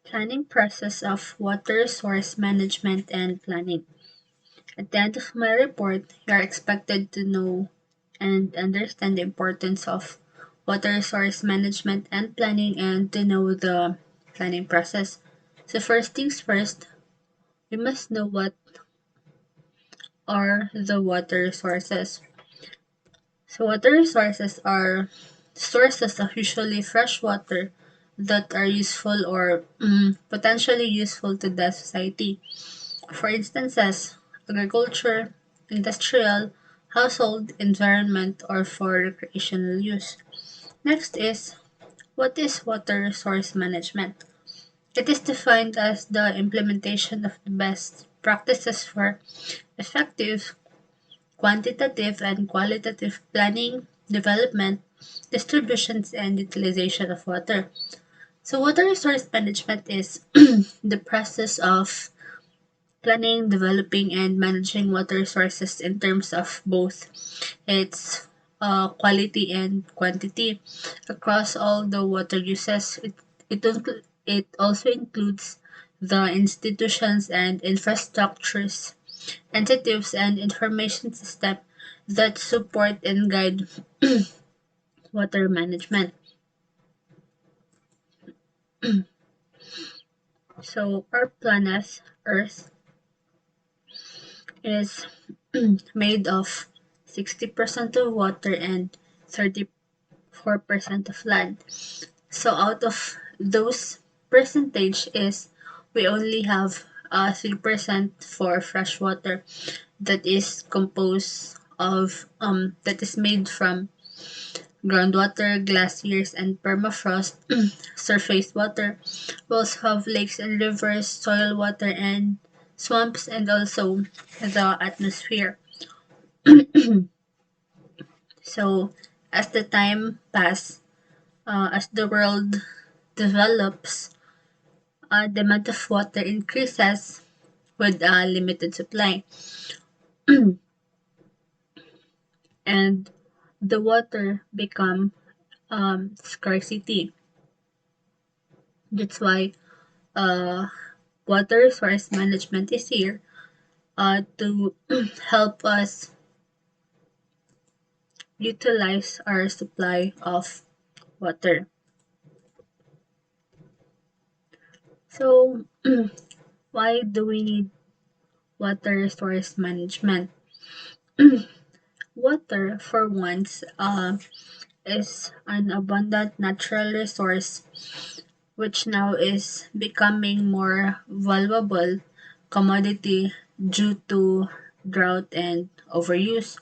Planning process of water resource management and planning. At the end of my report, you are expected to know and understand the importance of water resource management and planning and to know the planning process. So first things first, we must know what are the water resources. So water resources are sources of usually fresh water that are useful or potentially useful to the society. For instances, agriculture, industrial, household, environment, or for recreational use. Next is, what is water resource management? It is defined as the implementation of the best practices for effective, quantitative, and qualitative planning, development, distributions, and utilization of water. So, water resource management is the process of planning, developing, and managing water resources in terms of both its quality and quantity across all the water uses. It also includes the institutions and infrastructures, entities, and information system that support and guide water management. So our planet Earth is made of 60% of water and 34% of land. So out of those percentage is we only have 3% for fresh water that is composed of that is made from groundwater, glaciers, and permafrost, surface water. We also have lakes and rivers, soil water, and swamps, and also the atmosphere. So, as the time pass, as the world develops, the amount of water increases with a limited supply, and the water become scarcity. That's why uh, water resource management is here to help us utilize our supply of water. So, why do we need water resource management? Water, for once, is an abundant natural resource which now is becoming more valuable commodity due to drought and overuse.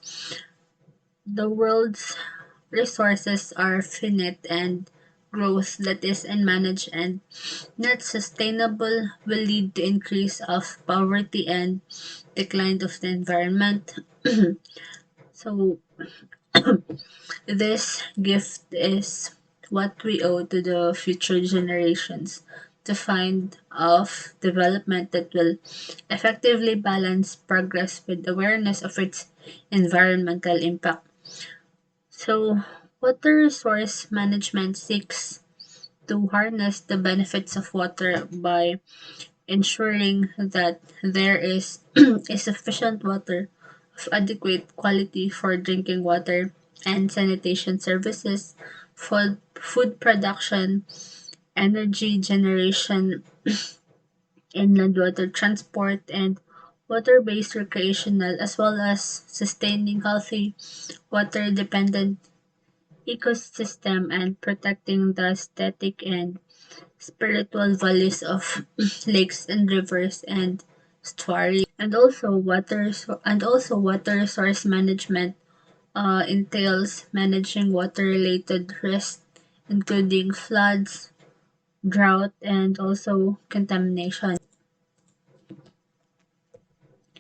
The world's resources are finite and growth that is unmanaged and not sustainable will lead to increase of poverty and decline of the environment. So this gift is what we owe to the future generations to find of development that will effectively balance progress with awareness of its environmental impact. So, water resource management seeks to harness the benefits of water by ensuring that there is sufficient water of adequate quality for drinking water and sanitation services, food production, energy generation, inland water transport, and water-based recreational, as well as sustaining healthy water-dependent ecosystem and protecting the aesthetic and spiritual values of lakes and rivers and estuaries. And also water resource management entails managing water related risks including floods, drought, and also contamination.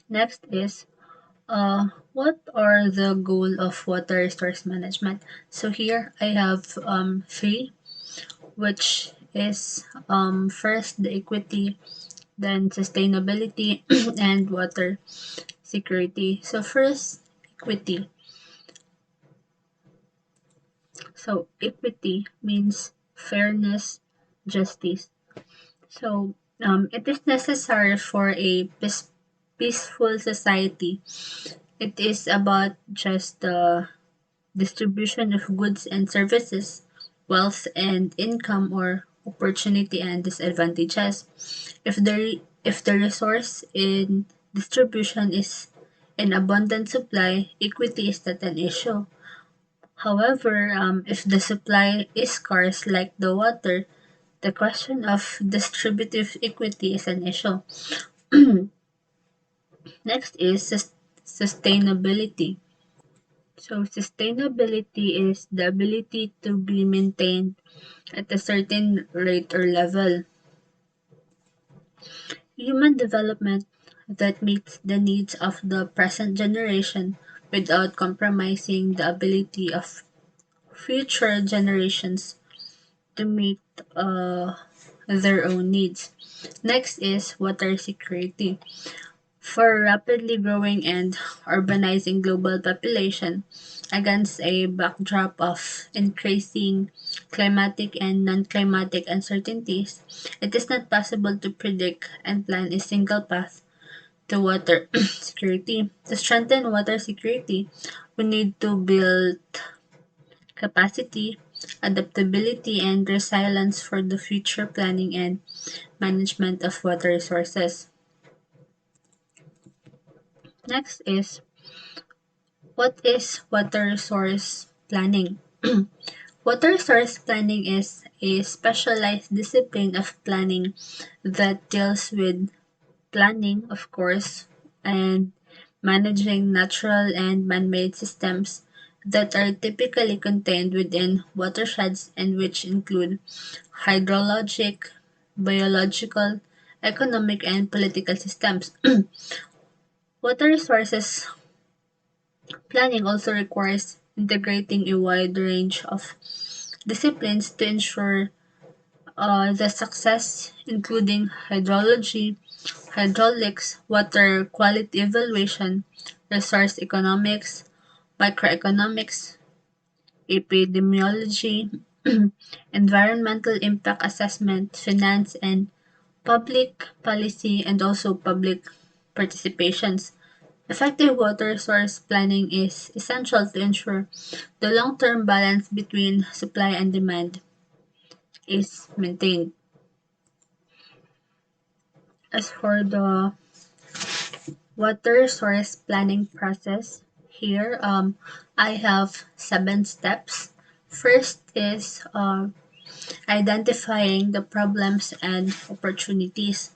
Next is what are the goal of water resource management? So here I have three, which is first the equity, then sustainability, and water security. So first, equity. So equity means fairness, justice. So, it is necessary for a peaceful society. It is about just the distribution of goods and services, wealth and income, or opportunity and disadvantages. If the resource in distribution is in abundant supply, equity is not an issue. However, if the supply is scarce like the water, the question of distributive equity is an issue. Next is sustainability. So sustainability is the ability to be maintained at a certain rate or level. Human development that meets the needs of the present generation without compromising the ability of future generations to meet their own needs. Next is water security. For rapidly growing and urbanizing global population, against a backdrop of increasing climatic and non-climatic uncertainties, it is not possible to predict and plan a single path to water security. To strengthen water security, we need to build capacity, adaptability, and resilience for the future planning and management of water resources. Next is, what is water resource planning? Water resource planning is a specialized discipline of planning that deals with planning, of course, and managing natural and man-made systems that are typically contained within watersheds and which include hydrologic, biological, economic, and political systems. Water resources planning also requires integrating a wide range of disciplines to ensure the success, including hydrology, hydraulics, water quality evaluation, resource economics, microeconomics, epidemiology, environmental impact assessment, finance, and public policy, and also public participations. Effective water resource planning is essential to ensure the long-term balance between supply and demand is maintained. As for the water resource planning process, here I have 7 steps. First is identifying the problems and opportunities.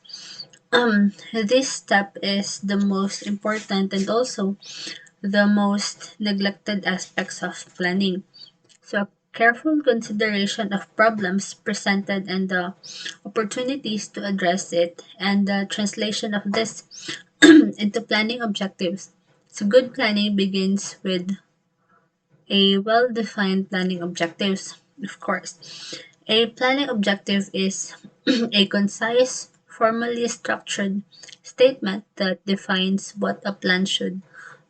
This step is the most important and also the most neglected aspects of planning. So, careful consideration of problems presented and the opportunities to address it, and the translation of this into planning objectives. So, good planning begins with a well defined planning objectives, of course. A planning objective is a concise, formally structured statement that defines what a plan should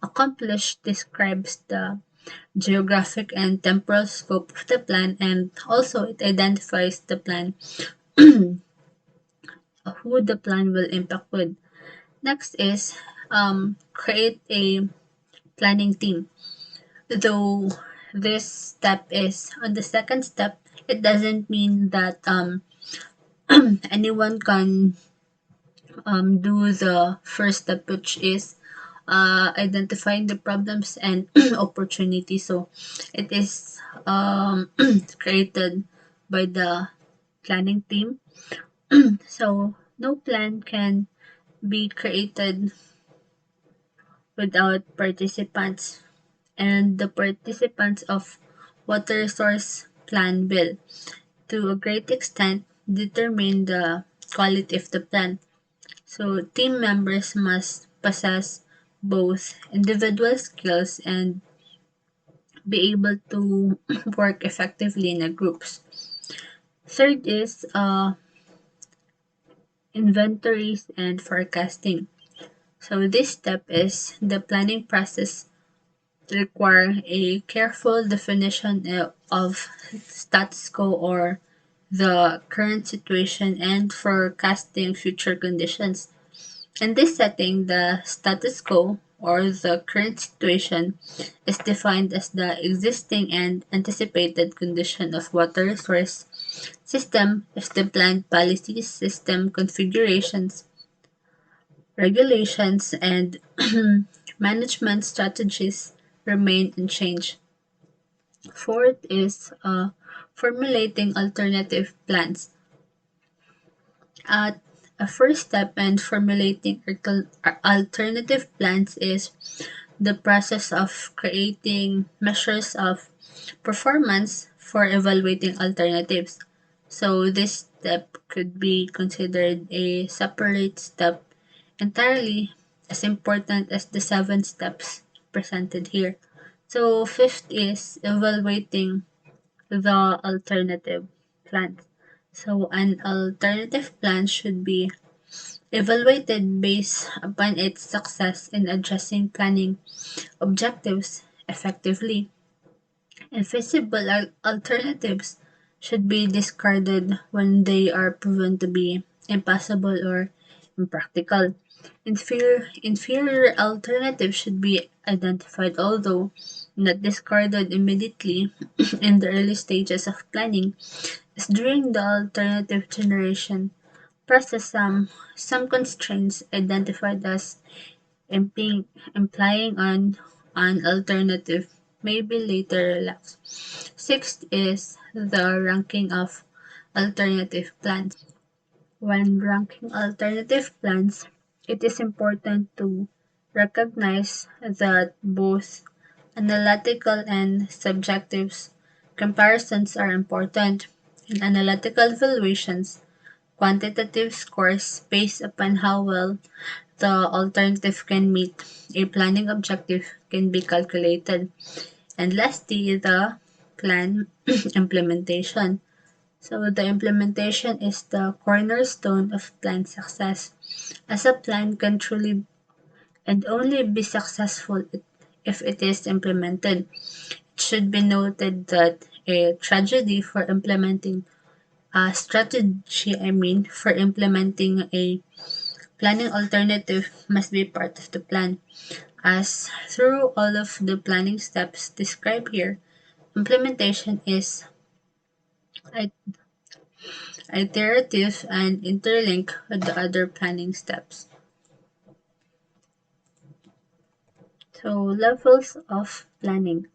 accomplish, describes the geographic and temporal scope of the plan, and also it identifies the plan, who the plan will impact with. Next is create a planning team. Though this step is on the second step, it doesn't mean that anyone can do the first step, which is identifying the problems and opportunities. So it is created by the planning team. So no plan can be created without participants, and the participants of water resource plan will, to a great extent, determine the quality of the plan. So team members must possess both individual skills and be able to work effectively in a groups. Third is inventories and forecasting. So this step is the planning process require a careful definition of status quo or the current situation and forecasting future conditions. In this setting, the status quo, or the current situation, is defined as the existing and anticipated condition of water resource system if the planned policies, system configurations, regulations, and management strategies remain unchanged. Fourth is formulating alternative plans. At a first step in formulating alternative plans is the process of creating measures of performance for evaluating alternatives. So this step could be considered a separate step entirely as important as the 7 steps presented here. So fifth is evaluating the alternative plans. So an alternative plan should be evaluated based upon its success in addressing planning objectives effectively. Infeasible alternatives should be discarded when they are proven to be impossible or impractical. Inferior alternatives should be identified, although not discarded immediately in the early stages of planning, as during the alternative generation process some constraints identified as implying on an alternative may be later relaxed. Sixth is the ranking of alternative plans. When ranking alternative plans, it is important to recognize that both analytical and subjective comparisons are important. In analytical evaluations, quantitative scores based upon how well the alternative can meet a planning objective can be calculated. And lastly, the plan implementation. So the implementation is the cornerstone of plan success, as a plan can truly and only be successful if it is implemented. It should be noted that a tragedy for implementing a strategy, for implementing a planning alternative must be part of the plan. As through all of the planning steps described here, implementation is iterative and interlinked with the other planning steps. So levels of planning.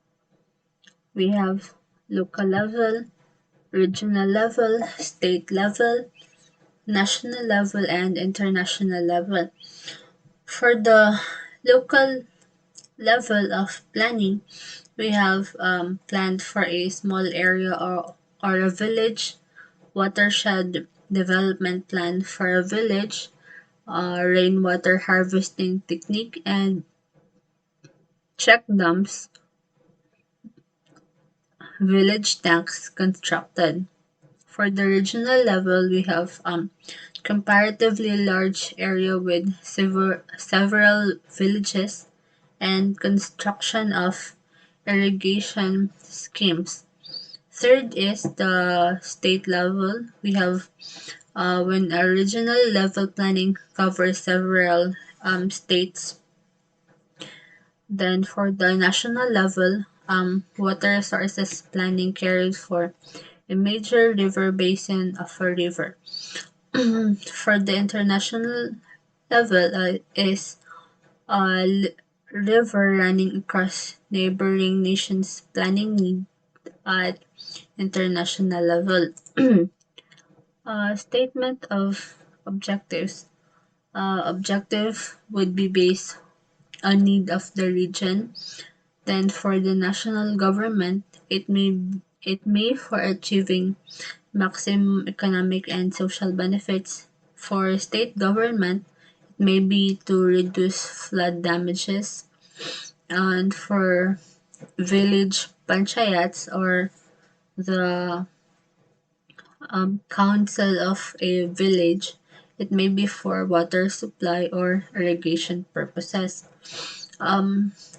We have local level, regional level, state level, national level, and international level. For the local level of planning, we have planned for a small area or a village, watershed development plan for a village, rainwater harvesting technique, and check dams, village tanks constructed. For the regional level, we have comparatively large area with several villages and construction of irrigation schemes. Third is the state level. We have when a regional level planning covers several states. Then for the national level, water resources planning carried for a major river basin of a river. For the international level is a river running across neighboring nations planning need at international level. Statement of objectives. Objective would be based on need of the region. Then for the national government, it may for achieving maximum economic and social benefits. For state government, it may be to reduce flood damages. And for village panchayats or the council of a village, it may be for water supply or irrigation purposes.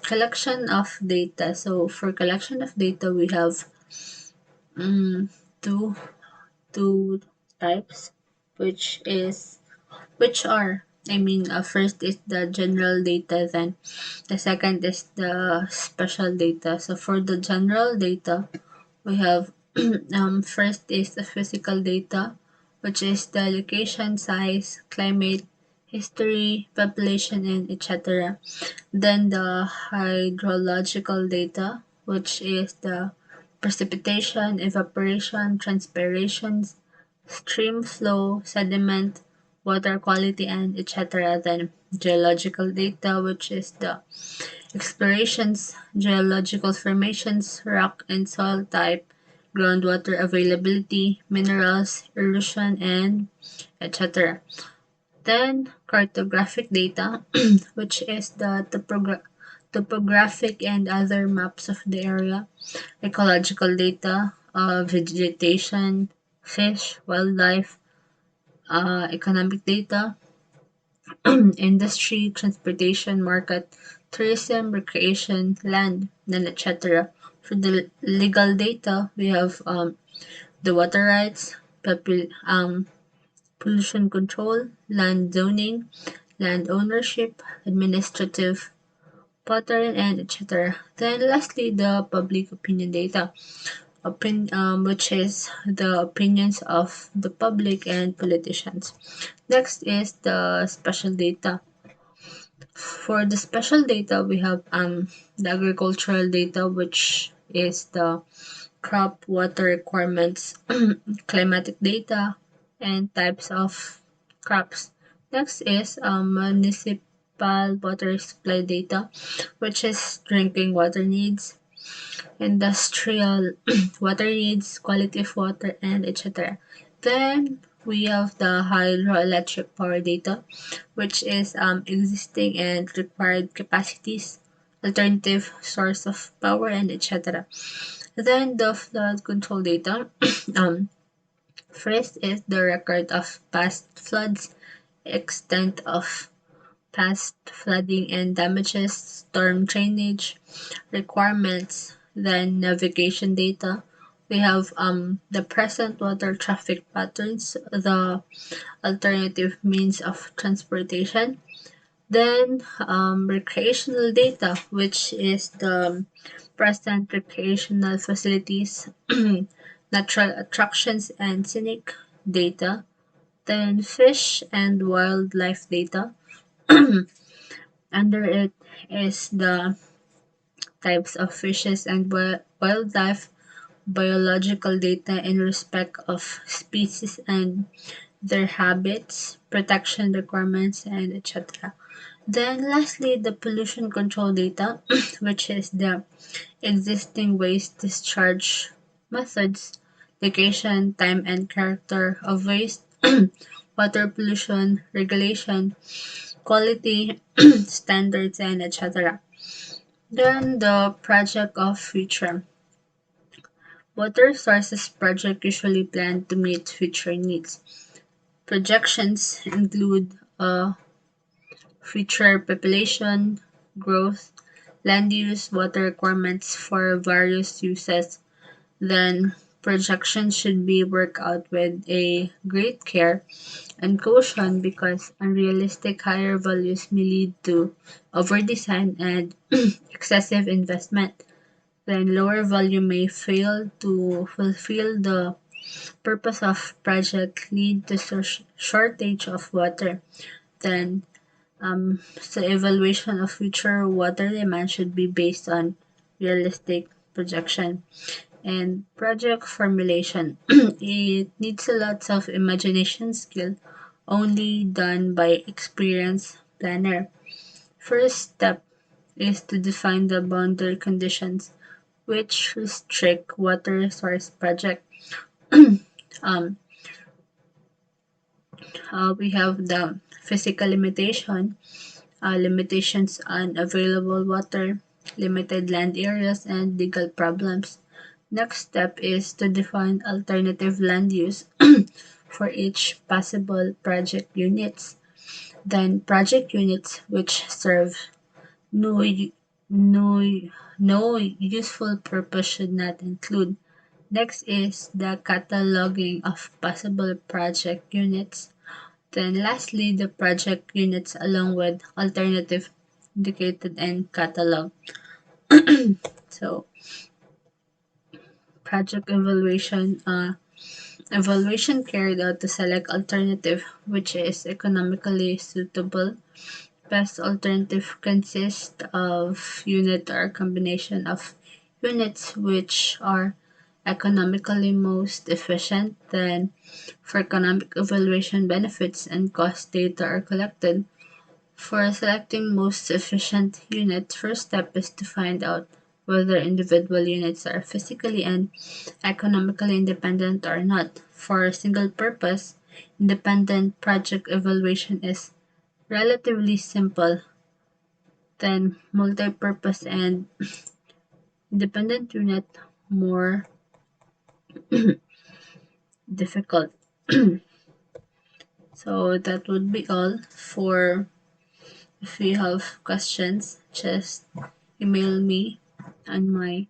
Collection of data. So for collection of data, we have two two types, which is which are I mean, first is the general data, then the second is the special data. So for the general data, we have first is the physical data, which is the location, size, climate, history, population, and etc. Then the hydrological data, which is the precipitation, evaporation, transpiration, stream flow, sediment, water quality, and etc. Then geological data, which is the explorations, geological formations, rock and soil type, groundwater availability, minerals, erosion, and etc. Then cartographic data, which is the topographic and other maps of the area, ecological data, vegetation, fish, wildlife, economic data, industry, transportation, market, tourism, recreation, land, and etc. For the legal data, we have the water rights, pollution control, land zoning, land ownership, administrative pattern, and etc. Then lastly, the public opinion data, which is the opinions of the public and politicians. Next is the special data. For the special data, we have the agricultural data, which is the crop water requirements, climatic data, and types of crops. Next is municipal water supply data, which is drinking water needs, industrial water needs, quality of water, and etc. Then we have the hydroelectric power data, which is existing and required capacities, alternative source of power, and etc. Then the flood control data. um, First is the record of past floods, extent of past flooding and damages, storm drainage, requirements, then navigation data. We have the present water traffic patterns, the alternative means of transportation, then recreational data, which is the present recreational facilities, natural attractions and scenic data, then fish and wildlife data. Under it is the types of fishes and wildlife, biological data in respect of species and their habits, protection requirements, and etc. Then lastly, the pollution control data, which is the existing waste discharge methods, location, time, and character of waste, water pollution, regulation, quality, standards, and etc. Then the project of future. Water sources project usually plan to meet future needs. Projections include future population, growth, land use, water requirements for various uses. Then projections should be worked out with a great care and caution because unrealistic higher values may lead to overdesign and excessive investment. Then lower value may fail to fulfill the purpose of project, lead to shortage of water. Then so evaluation of future water demand should be based on realistic projection. And project formulation. It needs a lot of imagination skill, only done by experienced planner. First step is to define the boundary conditions which restrict water resource project. um, we have the physical limitation, limitations on available water, limited land areas, and legal problems. Next step is to define alternative land use for each possible project units. Then project units which serve no, no, no useful purpose should not include. Next is the cataloging of possible project units. Then lastly, the project units along with alternative indicated and catalog. So project evaluation carried out to select alternative which is economically suitable. Best alternative consists of unit or combination of units which are economically most efficient. Then for economic evaluation, benefits and cost data are collected. For selecting most efficient unit, first step is to find out whether individual units are physically and economically independent or not. For single purpose, independent project evaluation is relatively simple. Then multi-purpose and independent unit more difficult. So that would be all for. If you have questions, just email me on my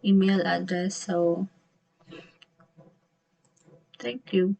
email address. So thank you.